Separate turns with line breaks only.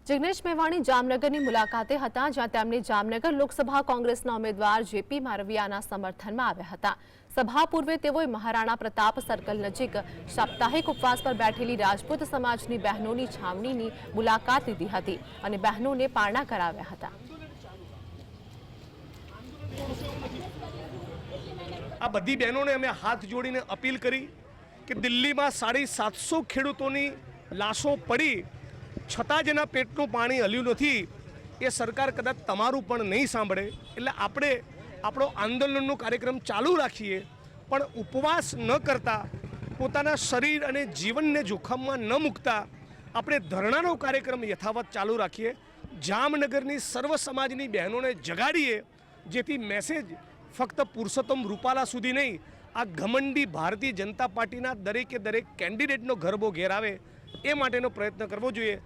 જિગ્નેશ મેવાણી જામનગરની મુલાકાતે હતા, જ્યાં તેમણે જામનગર લોકસભા કોંગ્રેસના ઉમેદવાર જેપી મારવિયાના સમર્થનમાં આવ્યા હતા। સભા પૂર્વે તેઓએ મહારાણા પ્રતાપ સર્કલ નજીક સાપ્તાહિક ઉપવાસ પર બેઠેલી રાજપૂત સમાજની બહેનોની છાવણીની મુલાકાત લીધી હતી અને બહેનોને પારણા કરાવ્યા હતા।
આ બધી બહેનોને અમે હાથ જોડીને અપીલ કરી કે દિલ્હીમાં 750 ખેડૂતોની લાશો પડી છતાં જેના પેટનું પાણી હલ્યું નથી, એ સરકાર કદાચ તમારું પણ નહીં સાંભળે। એટલે આપણે આપણો આંદોલનનો કાર્યક્રમ ચાલુ રાખીએ, પણ ઉપવાસ ન કરતા, પોતાના શરીર અને જીવનને જોખમમાં ન મૂકતા આપણે ધરણાનો કાર્યક્રમ યથાવત ચાલુ રાખીએ। જામનગરની સર્વ સમાજની બહેનોને જગાડીએ, જેથી મેસેજ ફક્ત પુરુષોત્તમ રૂપાલા સુધી નહીં, આ ઘમંડી ભારતીય જનતા પાર્ટીના દરેકે દરેક કેન્ડિડેટનો ગરબો ઘેર આવે, એ માટેનો પ્રયત્ન કરવો જોઈએ।